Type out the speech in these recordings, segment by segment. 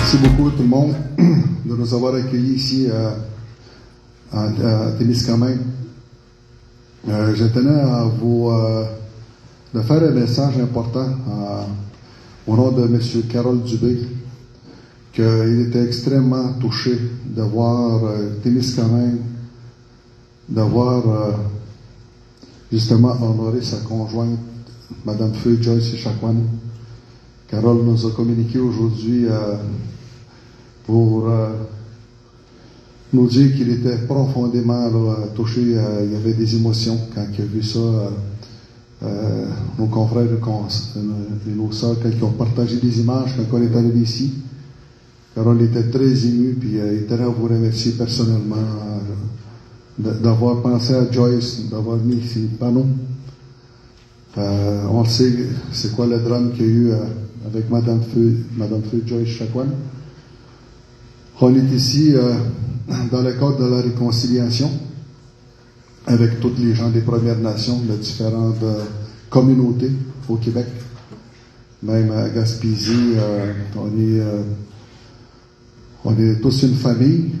Merci beaucoup tout le monde de nous avoir accueillis ici à Témiscamingue. Je tenais à vous de faire un message important au nom de M. Carole Dubé, qu'il était extrêmement touché de voir Témiscamingue, d'avoir justement honoré sa conjointe, Mme Feu Joyce Echaquan. Carole nous a communiqué aujourd'hui pour nous dire qu'il était profondément touché. Il y avait des émotions quand il a vu ça. Nos confrères et nos sœurs, quand ils ont partagé des images, quand on est arrivé ici, Carole était très ému, puis il tenait à vous remercier personnellement d'avoir pensé à Joyce, d'avoir mis ces panneaux. On sait c'est quoi le drame qu'il y a eu avec Mme Feu Joyce Echaquan. On est ici dans le cadre de la réconciliation avec tous les gens des Premières Nations, de différentes communautés au Québec, même à Gaspésie. On est tous une famille,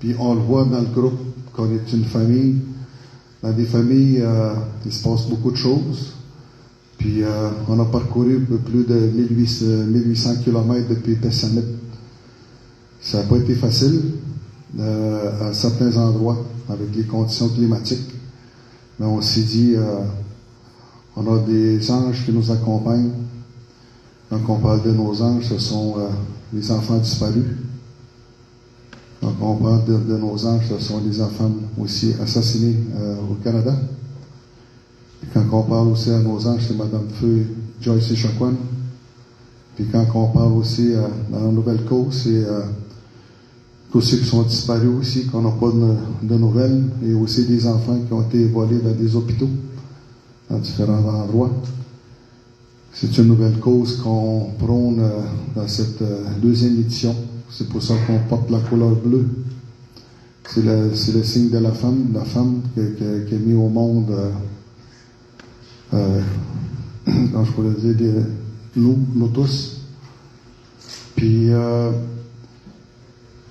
puis on le voit dans le groupe qu'on est une famille. Dans des familles, il se passe beaucoup de choses. Puis on a parcouru un peu plus de 1800 km depuis Pessamit. Ça n'a pas été facile à certains endroits avec les conditions climatiques. Mais on s'est dit, on a des anges qui nous accompagnent. Quand on parle de nos anges, ce sont les enfants disparus. Quand on parle de nos anges, ce sont les enfants aussi assassinés au Canada. Et quand on parle aussi à nos anges, c'est Mme Feu Joyce Echaquan. Puis quand on parle aussi dans la Nouvelle-Côte, c'est tous ceux qui sont disparus aussi, qu'on n'a pas de nouvelles, et aussi des enfants qui ont été volés dans des hôpitaux, dans différents endroits. C'est une nouvelle cause qu'on prône dans cette deuxième édition. C'est pour ça qu'on porte la couleur bleue. C'est le signe de la femme qui a mis au monde, quand je pourrais dire, nous tous. Puis,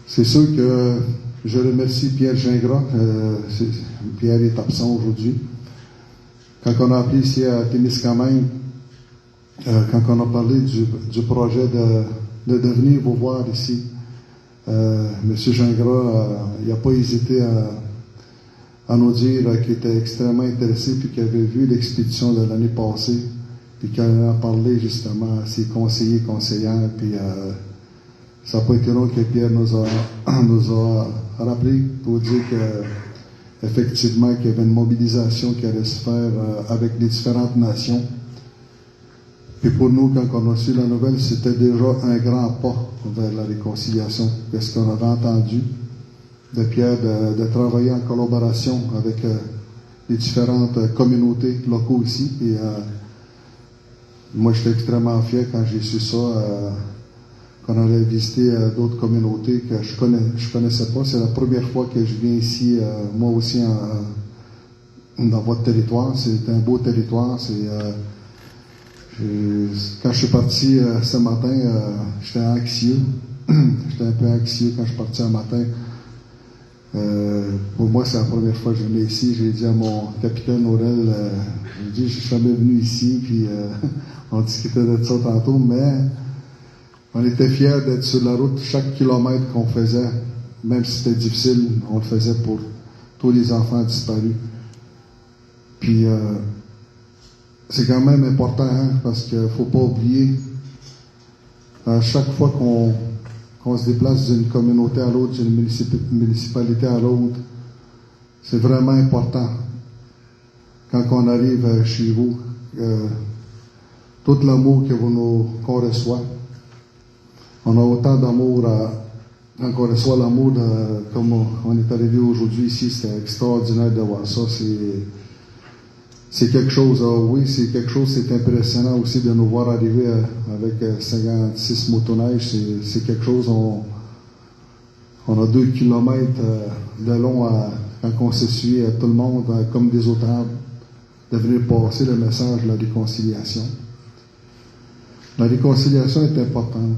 c'est sûr que je remercie Pierre Gingras. Pierre est absent aujourd'hui. Quand on a appelé ici à Témiscamingue, quand on a parlé du projet de venir vous voir ici, M. Gingras, il n'a pas hésité à nous dire qu'il était extrêmement intéressé, puis qu'il avait vu l'expédition de l'année passée, puis qu'il en a parlé justement à ses conseillers, conseillères, puis ça n'a pas été long que Pierre nous a rappelé pour dire qu'effectivement qu'il y avait une mobilisation qui allait se faire avec les différentes nations. Et pour nous, quand on a reçu la nouvelle, c'était déjà un grand pas vers la réconciliation. Qu'est-ce qu'on avait entendu de Pierre, de travailler en collaboration avec les différentes communautés locaux ici. Et moi, j'étais extrêmement fier quand j'ai su ça, qu'on allait visiter d'autres communautés que je connaissais pas. C'est la première fois que je viens ici, moi aussi, dans votre territoire. C'est un beau territoire. Quand je suis parti ce matin, j'étais anxieux. J'étais un peu anxieux quand je suis parti un matin. Pour moi, c'est la première fois que je venais ici. J'ai dit à mon capitaine Aurel, j'ai dit, je suis jamais venu ici, puis on discutait de ça tantôt, mais on était fiers d'être sur la route. Chaque kilomètre qu'on faisait, même si c'était difficile, on le faisait pour tous les enfants disparus. Puis, c'est quand même important, parce qu'il ne faut pas oublier, à chaque fois qu'on se déplace d'une communauté à l'autre, d'une municipalité à l'autre, c'est vraiment important. Quand on arrive chez vous, tout l'amour qu'on reçoit, on a autant d'amour quand on reçoit l'amour, comme on est arrivé aujourd'hui ici, c'est extraordinaire de voir ça. C'est quelque chose, oui, c'est quelque chose, c'est impressionnant aussi de nous voir arriver avec 56 motoneiges. C'est quelque chose, on a 2 kilomètres de long quand on se suit tout le monde comme des otables, de venir passer le message de la réconciliation. La réconciliation est importante.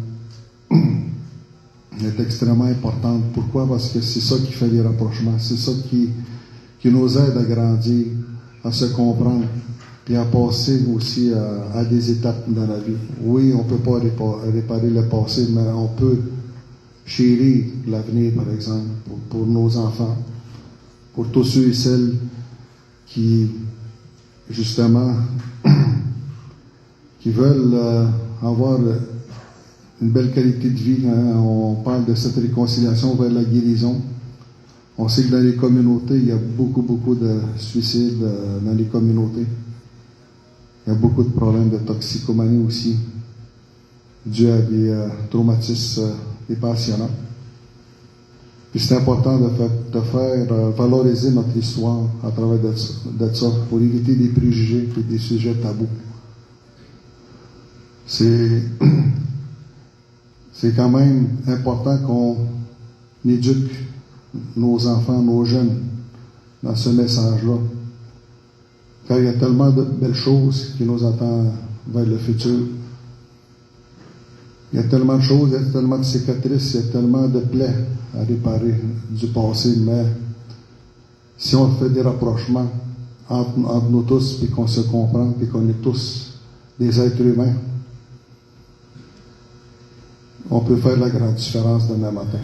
est extrêmement importante. Pourquoi? Parce que c'est ça qui fait les rapprochements. C'est ça qui nous aide à grandir, à se comprendre, puis à passer aussi à des étapes dans la vie. Oui, on ne peut pas réparer le passé, mais on peut chérir l'avenir, par exemple, pour nos enfants, pour tous ceux et celles qui, justement, qui veulent avoir une belle qualité de vie. Hein? On parle de cette réconciliation vers la guérison. On sait que dans les communautés, il y a beaucoup de suicides dans les communautés. Il y a beaucoup de problèmes de toxicomanie aussi, dû à des traumatismes passionnants. Puis c'est important de faire valoriser notre histoire à travers de ça, pour éviter des préjugés et des sujets tabous. C'est quand même important qu'on éduque nos enfants, nos jeunes, dans ce message-là. Car il y a tellement de belles choses qui nous attendent vers le futur. Il y a tellement de choses, il y a tellement de cicatrices, il y a tellement de plaies à réparer du passé, mais si on fait des rapprochements entre nous tous, puis qu'on se comprend, puis qu'on est tous des êtres humains, on peut faire la grande différence demain matin.